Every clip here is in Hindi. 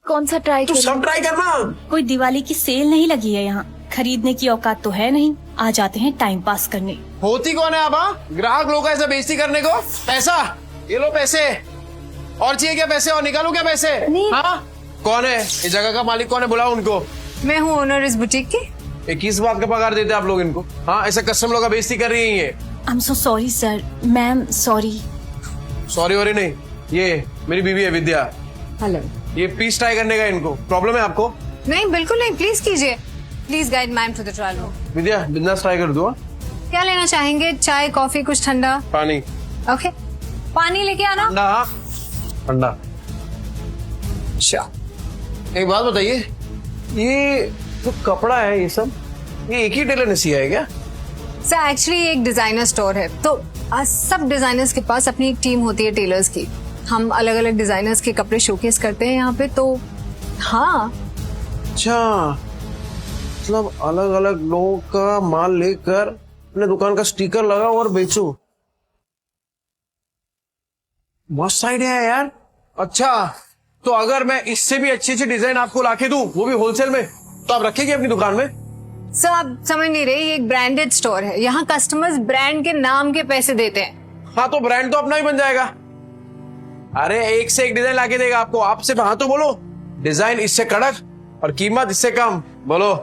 कौन सा ट्राई तू सब ट्राई करना। कोई दिवाली की सेल नहीं लगी है यहाँ, खरीदने की औकात तो है नहीं, आ जाते हैं टाइम पास करने। होती कौन है आप? ग्राहक लोग ऐसे बेइज्जती करने को? पैसा ये लो, पैसे और चाहिए क्या? पैसे और निकालू क्या पैसे? हाँ, कौन है इस जगह का मालिक? कौन है? बुलाओ उनको। मैं हूँ ओनर इस बुटीक की। 21 बात का पगार देते आप लोग इनको? हाँ, ऐसे कस्टमर लोग का बेइज्जती कर रही है ये। I am so sorry sir, ma'am sorry. Sorry worry नहीं, ये मेरी बीवी है विद्या। हेलो। ये पीस ट्राई करने का इनको प्रॉब्लम है आपको? नहीं बिल्कुल नहीं, प्लीज कीजिए। Please guide ma'am to the trial room. Vidya बिंदास ट्राई कर दो। क्या लेना चाहेंगे? चाय, कॉफी, कुछ ठंडा? पानी। ओके, पानी लेके आना। ठंडा ठंडा। अच्छा, एक बात बताइए, ये जो कपड़ा है ये सब, ये एक ही टेलर ने सिया है क्या? सर एक्चुअली एक डिजाइनर स्टोर है, तो सब डिजाइनर्स के पास अपनी एक टीम होती है टेलर्स की। हम अलग अलग डिजाइनर्स के कपड़े शोकेस करते हैं यहाँ पे, तो हाँ। अच्छा, मतलब अलग अलग लोगों का माल लेकर अपने दुकान का स्टिकर लगाओ और बेचो। मस्त आइडिया है यार। अच्छा, तो अगर मैं इससे भी अच्छी अच्छी डिजाइन आपको लाके दूं, वो भी होलसेल में, तो आप रखेंगे अपनी दुकान में? सर आप समझ नहीं रहे, ये एक ब्रांडेड स्टोर है, यहाँ कस्टमर्स ब्रांड के नाम के पैसे देते हैं। हाँ, तो ब्रांड तो अपना ही बन जाएगा। अरे एक से एक डिजाइन लाके देगा आपको। आप सिर्फ हाँ तो बोलो, डिजाइन इससे कड़क और कीमत इससे कम। बोलो।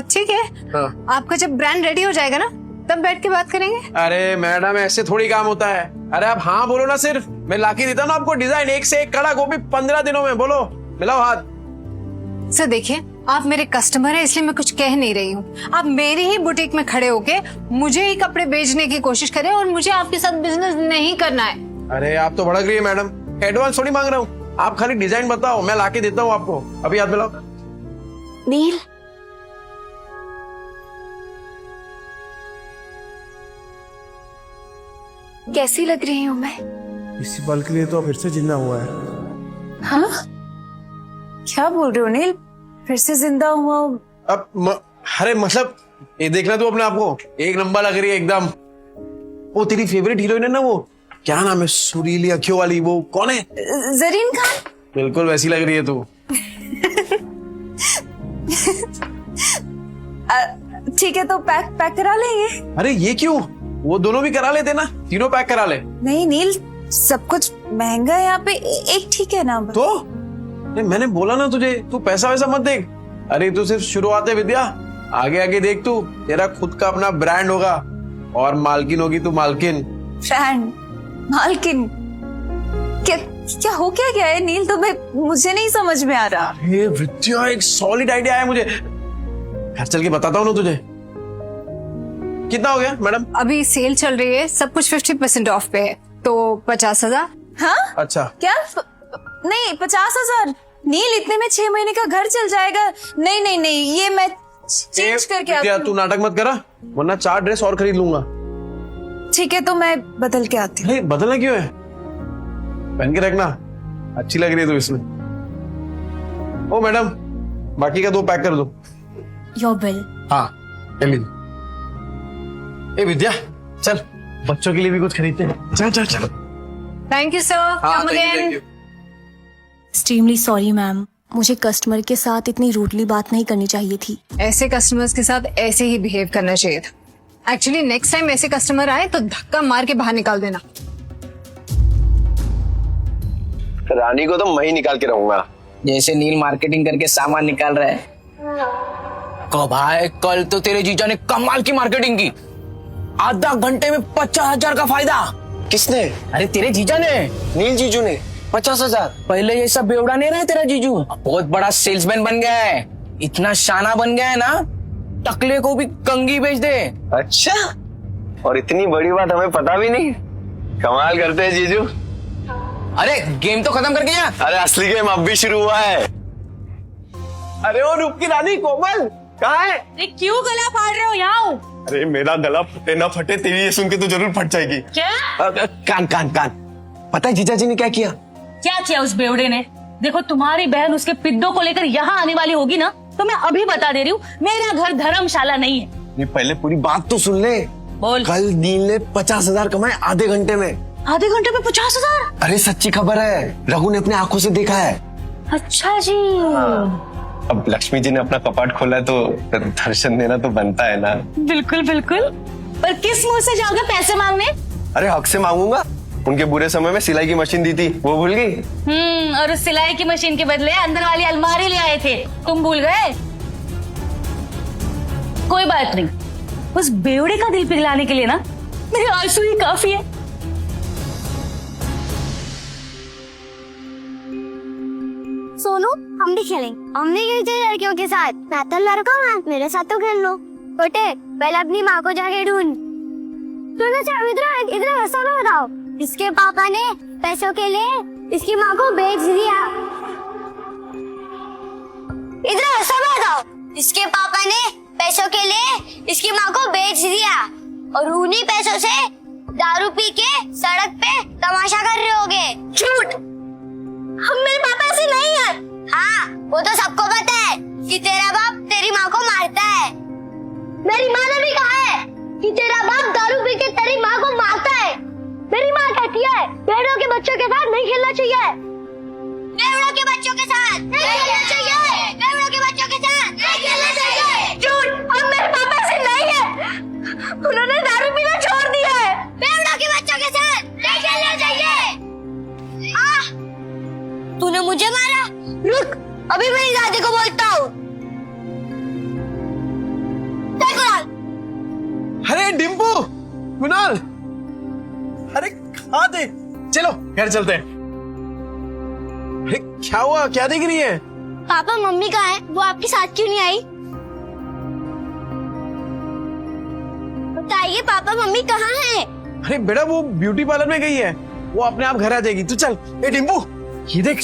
ठीक है। हाँ। आपका जब ब्रांड रेडी हो जाएगा ना, तब बैठ के बात करेंगे। अरे मैडम, ऐसे थोड़ी काम होता है। अरे आप हाँ बोलो ना, सिर्फ मैं लाके देता हूँ ना आपको डिजाइन एक से एक कड़क, वो भी 15 दिनों में। बोलो, मिलाओ हाथ। सर देखिए, आप मेरे कस्टमर हैं, इसलिए मैं कुछ कह नहीं रही हूँ। आप मेरी ही बुटीक में खड़े होके मुझे ही कपड़े बेचने की कोशिश करें, और मुझे आपके साथ बिजनेस नहीं करना है। अरे आप तो भड़क रही है मैडम, एडवांस थोड़ी मांग रहा हूँ। आप खाली डिजाइन बताओ, मैं लाके देता हूँ आपको। अभी हाथ मिलाओ। नील, कैसी लग रही हूँ मैं? इसी पल के लिए तो फिर से जिंदा हुआ है। हाँ, क्या बोल रहे हो नील? फिर से जिंदा हुआ हूँ? अरे मतलब ये देखना तू अपने आप को, एक नंबर लग रही है एकदम। वो तेरी फेवरेट हीरोइन है ना, वो क्या नाम है, सुरीली अखियों वाली, वो कौन है? जरीन खान। बिल्कुल वैसी लग रही है तू। ठीक है, तो पैक करा लेंगे। अरे ये क्यों, वो दोनों भी करा लेते ना, तीनों पैक करा ले। नहीं नील, सब कुछ महंगा है यहाँ पे, एक ठीक है ना? तो मैंने बोला ना तुझे, तू पैसा वैसा मत देख। अरे तू सिर्फ शुरुआत है विद्या, आगे आगे देख तू, तेरा खुद का अपना ब्रांड होगा और मालकिन होगी तू, मालकिन। ब्रांड? मालकिन? क्या हो क्या गया है नील? तो मुझे नहीं समझ में आ रहा। अरे विद्या, एक सॉलिड आइडिया है मुझे, घर चल के बताता हूँ ना तुझे। कितना हो गया मैडम? अभी सेल चल रही है, सब कुछ 50% ऑफ पे है, तो 50,000। हाँ? अच्छा, क्या? नहीं, 50,000 नील, इतने में 6 महीने का घर चल जाएगा। नहीं नहीं नहीं, ये मैं चेंज करके आती हूँ। तू नाटक मत करा, वरना 4 ड्रेस और खरीद लूंगा। ठीक है, तो मैं बदल के आती हूँ। नहीं, बदलना क्यों है, पहन के रखना, अच्छी लग रही है तू इसमें। ओ मैडम, बाकी का 2 पैक कर दो। Your bill. हाँ, ए विद्या, चल बच्चों के लिए भी कुछ खरीदते हैं। चल चल चल। Thank you sir, come again. Extremely sorry ma'am, मुझे कस्टमर के साथ इतनी रूडली बात नहीं करनी चाहिए थी। ऐसे कस्टमर्स के साथ ऐसे ही बिहेव करना चाहिए था। एक्चुअली नेक्स्ट टाइम ऐसे कस्टमर आए तो धक्का मार के बाहर निकाल देना। रानी को तो मैं ही निकाल के रहूंगा। जैसे नील मार्केटिंग करके सामान निकाल रहा है। भाई कल तो तेरे जीजा ने कमाल की मार्केटिंग की, आधा घंटे में 50,000 का फायदा। किसने? अरे तेरे जीजा ने, नील जीजू ने 50,000। पहले ये सब बेवड़ा नहीं रहा तेरा जीजू, बहुत बड़ा सेल्समैन बन गया है, इतना शाना बन गया है ना, टकले को भी कंगी बेच दे। अच्छा, और इतनी बड़ी बात हमें पता भी नहीं। कमाल करते हैं जीजू। अरे गेम तो खत्म करके जा। अरे असली गेम अब भी शुरू हुआ है। अरे वो रूप की रानी कोमल कहाँ है? अरे क्यों गला फाड़ रहे हो? यहाँ हूँ। अरे मेरा गला फटे ना फटे, तेरी ये सुन के तो जरूर फट जाएगी। क्या? कान कान कान, पता है जीजा जी ने क्या किया? क्या किया उस बेवड़े ने? देखो तुम्हारी बहन उसके पिद्दों को लेकर यहाँ आने वाली होगी ना, तो मैं अभी बता दे रही हूँ, मेरा घर धर्मशाला नहीं है। ये पहले पूरी बात तो सुन ले। बोल। कल नील ने 50,000 कमाए आधे घंटे में। आधे घंटे में 50,000? अरे सच्ची खबर है, रघु ने अपने आंखों से देखा है। अच्छा जी। अब लक्ष्मी जी ने अपना कपाट खोला है तो दर्शन देना तो बनता है ना। बिल्कुल बिल्कुल। पर किस मुंह से जाओगे पैसे मांगने? अरे हक से मांगूंगा। उनके बुरे समय में सिलाई की मशीन दी थी, वो भूल गई? और उस सिलाई की मशीन के बदले अंदर वाली अलमारी ले आए थे, तुम भूल गए? कोई बात नहीं, उस बेवड़े का दिल पिघलाने के लिए ना मेरे आंसू ही काफी है। सोनू, हम भी खेलेंगे। हम नहीं खेलते लड़कियों के साथ। मैं तो लड़का हूँ, मेरे साथ तो खेल लो। बेटे, पहले अपनी माँ को जाके ढूंढ। इधर ऐसा ना बताओ। इसके पापा ने पैसों के लिए इसकी माँ को बेच दिया। इधर ऐसा ना बताओ। इसके पापा ने पैसों के लिए इसकी माँ को बेच दिया और उन्हीं पैसों से दारू पी के सड़क पे तमाशा कर रहे होगे। झूठ। हम मेरे पापा ऐसे नहीं है। हाँ, वो तो सबको पता है कि तेरा बाप तेरी माँ को मारता है। मेरी माँ ने भी कहा है कि तेरा बाप दारू पी के तेरी माँ को मारता है। मेरी माँ कहती है भेड़ों के बच्चों के साथ नहीं खेलना चाहिए। भेड़ों के बच्चों के साथ नहीं खेलना चाहिए। भेड़ों के बच्चों के साथ नहीं खेलना चाहिए। झूठ। अब मेरे पापा ऐसे नहीं है, उन्होंने दारू पीना छोड़ दिया है। भेड़ों के बच्चों के साथ नहीं खेलना चाहिए। तूने मुझे मारा? रुक, अभी मेरी दादी को बोलता हूँ। अरे डिम्पू, कुणाल, अरे कहाँ थे? चलो घर चलते हैं। अरे क्या हुआ, क्या देख रही है? पापा मम्मी कहाँ है? वो आपके साथ क्यों नहीं आई? बताइए पापा मम्मी कहाँ है? अरे बेटा वो ब्यूटी पार्लर में गई है, वो अपने आप घर आ जाएगी। तू चल। ए डिम्पू, ये देख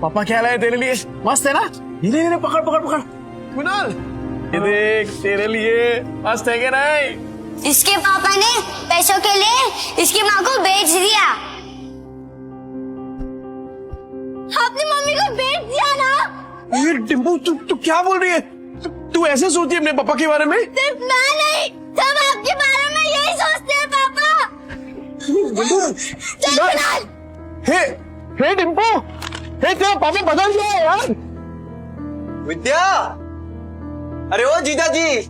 पापा क्या लाए तेरे लिए, मस्त है ना? ये पकड़ पकड़ पकड़। कुणाल, ये देख तेरे लिए मस्त है क्या नहीं? इसके पापा ने पैसों के लिए इसकी माँ को बेच दिया। आपने मम्मी को बेच दिया ना? ये डिम्पू तू क्या बोल रही है? तू ऐसे सोचती है अपने पापा के बारे में? सिर्फ मैं नहीं, सब आपके बारे में यही सोचते हैं पापा। चल कुणाल। हे डिम्पू, हे तेरा पापा बदल गया है यार। विद्या, अरे ओ जीजा जी,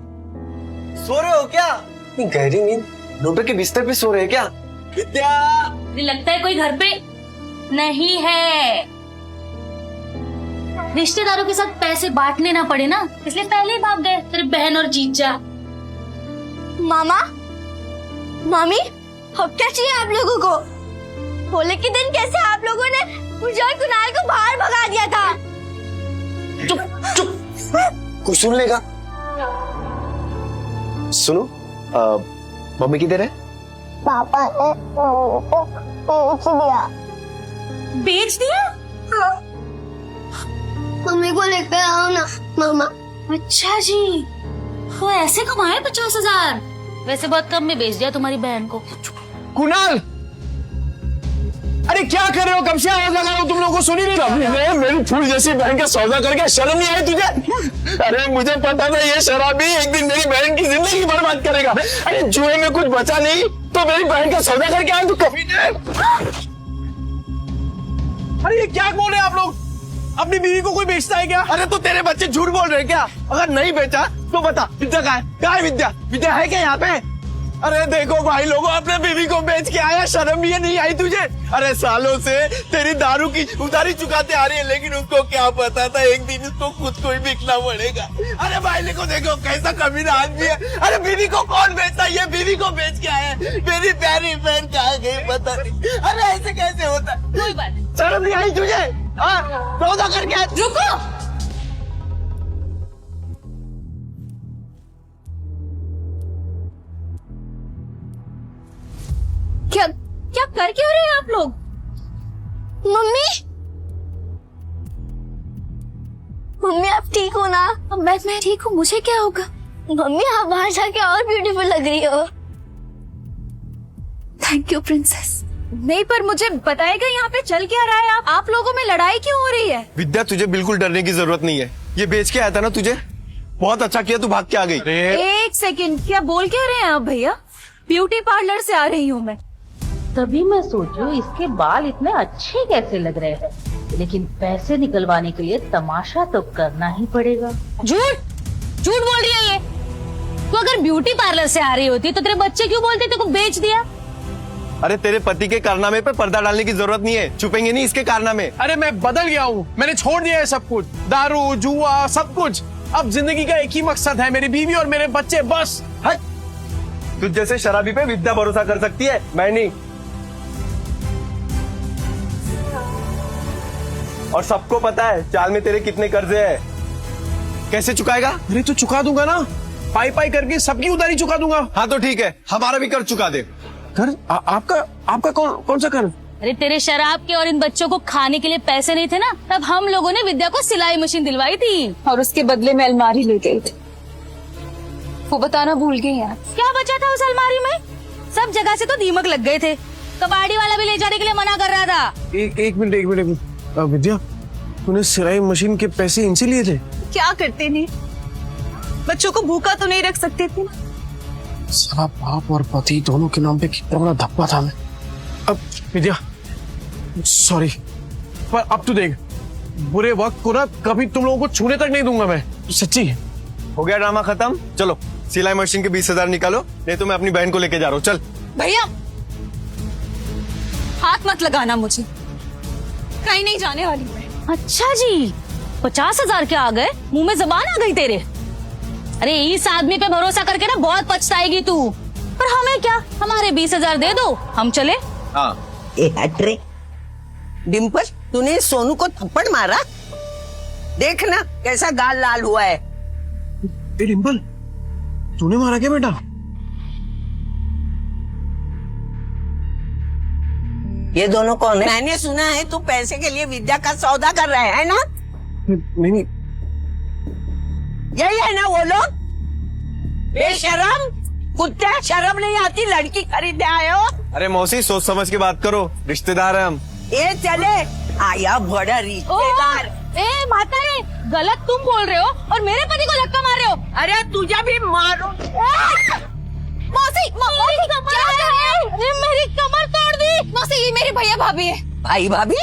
सो रहे हो क्या? इतनी गहरी नींद, डॉक्टर के बिस्तर पे सो रहे हैं क्या? विद्या, मुझे लगता है कोई घर पे नहीं है। रिश्तेदारों के साथ पैसे बांटने ना पड़े ना, इसलिए पहले ही भाग गए तेरे बहन और जीजा। मामा, मामी, अब क्या चाहिए आप लोगों को? होली के दिन कैसे आप लोगों ने मुझे और कुणाल को बाहर भगा दिया था? चुप चुप, कुछ सुन लेगा। सुनो, मम्मी किधर है? पापा ने बेच दिया। बेच दिया? मम्मी को लेकर आओ ना मामा। अच्छा जी, वो ऐसे कमाए 50,000? वैसे बहुत कम में बेच दिया तुम्हारी बहन को। कुणाल, अरे क्या कर रहे हो? कब से आवाज लगा रहा हूं, तुम लोगों को सुनी नहीं रहा? मेरी फूल जैसी बहन का सौदा करके शर्म नहीं आई तुझे? अरे मुझे पता था ये शराबी एक दिन मेरी बहन की जिंदगी बर्बाद करेगा। अरे जुए में कुछ बचा नहीं तो मेरी बहन का सौदा करके आए तू कभी नहीं। अरे ये क्या बोल रहे हैं आप लोग? अपनी बीवी को कोई बेचता है क्या? अरे तो तेरे बच्चे झूठ बोल रहे हैं क्या? अगर नहीं बेचा तो बता, विद्या कहाँ है? विद्या, विद्या है क्या यहाँ पे? अरे देखो भाई लोगों, अपने बीवी को बेच के आया, शर्म ये नहीं आई तुझे? अरे सालों से तेरी दारू की उधारी चुकाते आ रही है, लेकिन उसको क्या पता था एक दिन उसको खुद को ही बिकना पड़ेगा। अरे भाई को देखो कैसा कमीना आदमी है। अरे बीवी को कौन बेचता है? ये बीवी को बेच के आया, मेरी प्यारी बहन कहाँ गई पता नहीं। अरे ऐसे कैसे होता है? कोई बात नहीं, शर्म नहीं आई तुझे? सौदा करके रुको। क्या क्या कर क्यों रहे हैं आप लोग? मम्मी, मम्मी आप ठीक हो ना? मैं ठीक हूँ, मुझे क्या होगा? मम्मी आप बाहर जाके और ब्यूटीफुल लग रही हो। Thank you princess. नहीं पर मुझे बताएगा यहाँ पे चल क्या रहा है? आप लोगों में लड़ाई क्यों हो रही है? विद्या, तुझे बिल्कुल डरने की जरूरत नहीं है। ये बेच के आया था ना तुझे, बहुत अच्छा किया तू भाग के आ गई। एक सेकंड, क्या बोल क्या रहे हैं आप भैया? ब्यूटी पार्लर से आ रही हूँ मैं। तभी मैं सोचूं इसके बाल इतने अच्छे कैसे लग रहे हैं, लेकिन पैसे निकलवाने के लिए तमाशा तो करना ही पड़ेगा। झूठ झूठ बोल रही है ये। तो अगर ब्यूटी पार्लर से आ रही होती तो तेरे बच्चे क्यों बोलते तेरे को बेच दिया? अरे तेरे पति के कारनामे पे पर्दा डालने की जरूरत नहीं है, छुपेंगे नहीं इसके कारनामे। अरे मैं बदल गया हूँ, मैंने छोड़ दिया है सब कुछ, दारू जुआ सब कुछ। अब जिंदगी का एक ही मकसद है, मेरी बीवी और मेरे बच्चे, बस। हट! तुझ जैसे शराबी पे विद्या भरोसा कर सकती है, मैं नहीं। और सबको पता है चाल में तेरे कितने कर्जे हैं। कैसे चुकाएगा? अरे तो चुका दूंगा ना, पाई पाई करके सबकी उधारी चुका दूंगा। हाँ तो ठीक है, हमारा भी कर चुका दे। कर आपका कौन सा कर? अरे तेरे शराब के और इन बच्चों को खाने के लिए पैसे नहीं थे ना, तब हम लोगों ने विद्या को सिलाई मशीन दिलवाई थी और उसके बदले में अलमारी ले गए थे। वो बताना भूल गई आप। क्या बचा था उस अलमारी में? सब जगह से तो दीमक लग गए थे। कबाड़ी वाला भी ले जाने के लिए मना कर रहा था। एक मिनट विद्या, तूने सिलाई मशीन के पैसे इनसे लिए थे? क्या करते नहीं, बच्चों को भूखा तो नहीं रख सकते थे। साला बाप और पति दोनों के नाम पे कितना बड़ा धब्बा था मैं। अब विद्या सॉरी, पर अब तू देख, बुरे वक्त को ना कभी तुम लोगों को छूने तक नहीं दूंगा मैं, सच्ची। हो गया ड्रामा खत्म, चलो सिलाई मशीन के 20,000 निकालो, नहीं तो मैं अपनी बहन को लेके जा रहा हूँ। चल भैया हाथ मत लगाना, मुझे कहीं नहीं जाने वाली मैं। अच्छा जी, 50,000 क्या आ गए? मुंह में जबान आ गई तेरे। अरे इस आदमी पे भरोसा करके ना बहुत पछताएगी तू। पर हमें क्या, हमारे 20,000 दे दो, हम चले। हाँ हट रे डिम्पल, तूने सोनू को थप्पड़ मारा? देखना कैसा गाल लाल हुआ है। डिम्पल, तूने मारा क्या बेटा? ये दोनों कौन है? मैंने सुना है तू पैसे के लिए विद्या का सौदा कर रहा है ना? नहीं, यही है ना वो लोग? बेशरम कुत्ता, शर्म नहीं आती, लड़की खरीदने आए हो? अरे मौसी सोच समझ के बात करो, रिश्तेदार है हम। ये चले आया बड़ा रिश्तेदार। ए माता रे, गलत तुम बोल रहे हो और मेरे पति को धक्का मार रहे हो। अरे तुझे भी मारो। मौसी मेरी कमर तोड़ दी। मौसी ये मेरे भैया भाभी है। भाई भाभी?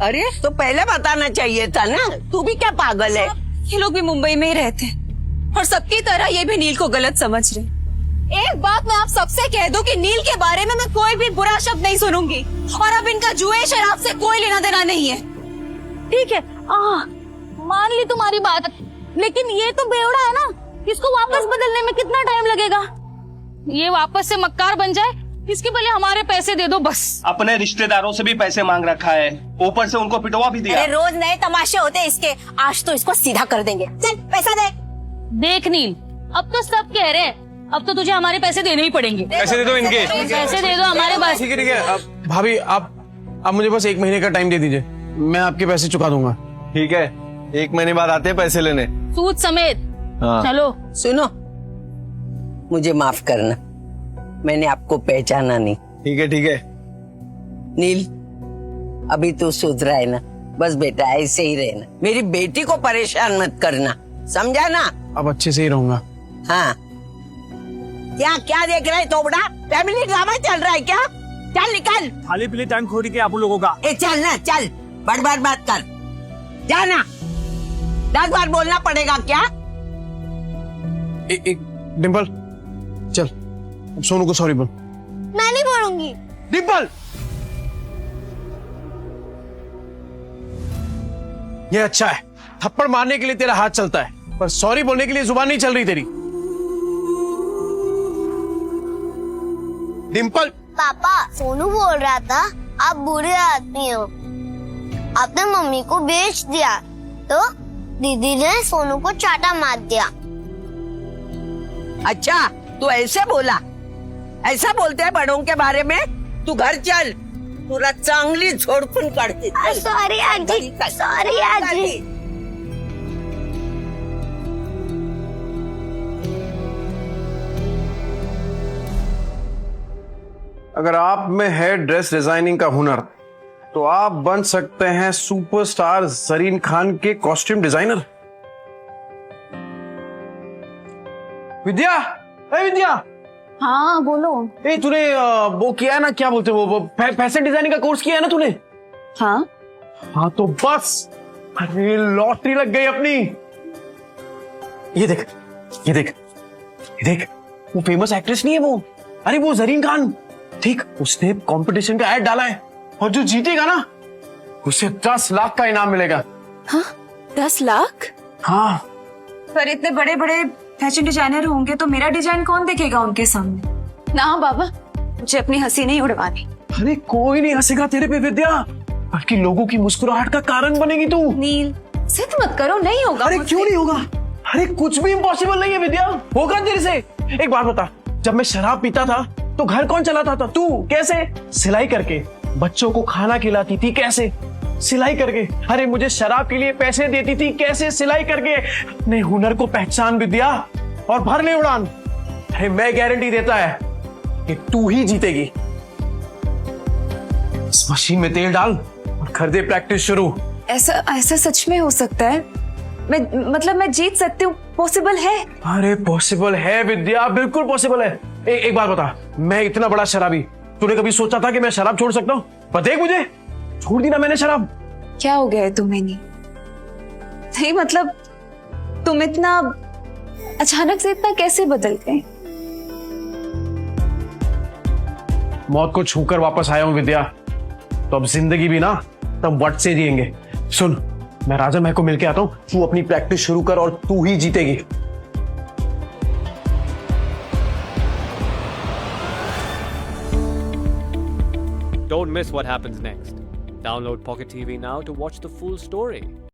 अरे तो पहले बताना चाहिए था ना, तू भी क्या पागल है? ये लोग भी मुंबई में ही रहते हैं और सबकी तरह ये भी नील को गलत समझ रहे। एक बात मैं आप सबसे कह दूं कि नील के बारे में मैं कोई भी बुरा शब्द नहीं सुनूंगी और अब इनका जुए शराब से कोई लेना देना नहीं है। ठीक है, मान ली तुम्हारी बात, लेकिन ये तो बेवड़ा है ना, इसको वापस बदलने में कितना टाइम लगेगा? ये वापस से मक्कार बन जाए, इसके पहले हमारे पैसे दे दो बस। अपने रिश्तेदारों से भी पैसे मांग रखा है, ऊपर से उनको पिटवा भी दिया। अरे रोज नए तमाशे होते हैं इसके, आज तो इसको सीधा कर देंगे। चल पैसा दे। देख नील, अब तो सब कह रहे हैं, अब तो तुझे हमारे पैसे देने ही पड़ेंगे। पैसे दे दो इनके। पैसे दे दो हमारे पास। ठीक है, अब भाभी आप मुझे बस 1 महीने का टाइम दे दीजिए, मैं आपके पैसे चुका दूंगा। ठीक है, 1 महीने बाद आते हैं पैसे लेने, सूद समेत। हाँ। चलो। सुनो, मुझे माफ करना, मैंने आपको पहचाना नहीं। ठीक है। नील, अभी तू सुधरा है ना? बस बेटा ऐसे ही रहना, मेरी बेटी को परेशान मत करना, समझा ना? अब अच्छे से ही रहूंगा। हाँ, क्या देख रहा है तोबड़ा? फैमिली ड्रामा चल रहा है क्या? चल निकल। खाली पीली टाइम खोरी के आप लोगों का। ए चल ना, चल, बड़ बात कर, जाना। 10 बार बोलना पड़ेगा क्या? एक डिम्पल चल, अब सोनू को सॉरी बोल। मैं नहीं बोलूंगी। डिम्पल, ये अच्छा है, थप्पड़ मारने के लिए तेरा हाथ चलता है, पर सॉरी बोलने के लिए जुबान नहीं चल रही तेरी। डिम्पल, पापा, सोनू बोल रहा था आप बुरे आदमी हो, आपने मम्मी को बेच दिया तो दीदी ने सोनू को चाटा मार दिया। अच्छा, तू ऐसे बोला? ऐसा बोलते हैं बड़ों के बारे में? तू घर चल, तुला चांगली झोडपून काढते। सॉरी आजी, सॉरी आजी। अगर आप में है ड्रेस डिजाइनिंग का हुनर, तो आप बन सकते हैं सुपरस्टार जरीन खान के कॉस्ट्यूम डिजाइनर। विद्या, विद्या, हाँ बोलो। ए तूने वो किया है ना, क्या बोलते हैं वो फैशन डिजाइनिंग का कोर्स किया है ना तूने? हाँ हाँ तो बस, अरे लॉटरी लग गई अपनी। ये देख ये देख ये देख, वो फेमस एक्ट्रेस नहीं है वो, अरे वो जरीन खान, ठीक, उसने कंपटीशन का ऐड डाला है और जो जीतेगा ना उसे 10 लाख का इनाम मिलेगा। हाँ 10 लाख? हाँ पर इतने बड़े बड़े फैशन डिजाइनर होंगे तो मेरा डिजाइन कौन देखेगा उनके सामने? ना बाबा, मुझे अपनी हंसी नहीं उड़वानी। अरे कोई नहीं हंसेगा तेरे पे विद्या, बल्कि लोगों की मुस्कुराहट का कारण बनेगी तू। नील जिद मत करो, नहीं होगा। अरे क्यों नहीं होगा? अरे कुछ भी इम्पॉसिबल नहीं है विद्या, होगा तेरे से। एक बात बता, जब मैं शराब पीता था तो घर कौन चलाता था? तू। कैसे? सिलाई करके। बच्चों को खाना खिलाती थी कैसे? सिलाई करके। अरे मुझे शराब के लिए पैसे देती थी कैसे? सिलाई करके। अपने हुनर को पहचान विद्या और भर ले उड़ान। अरे मैं गारंटी देता है कि तू ही जीतेगी। इस मशीन में तेल डाल और कर दे प्रैक्टिस शुरू। ऐसा ऐसा सच में हो सकता है? मैं जीत सकती हूँ? पॉसिबल है? अरे पॉसिबल है विद्या, बिल्कुल पॉसिबल है। एक बात बता, मैं इतना बड़ा शराबी, तूने कभी सोचा था कि मैं शराब छोड़ सकता हूँ? पर देख मुझे, छोड़ दी ना मैंने शराब। क्या हो गया है तुम्हें? नहीं मतलब तुम इतना अचानक से इतना कैसे बदल गए? मौत को छूकर वापस आया हूं विद्या, तो अब जिंदगी भी ना तब वट से जिएंगे। सुन, मैं राजन भाई को मिलके आता हूं, तू अपनी प्रैक्टिस शुरू कर और तू ही जीतेगी। Don't miss what happens next. Download Pocket TV now to watch the full story.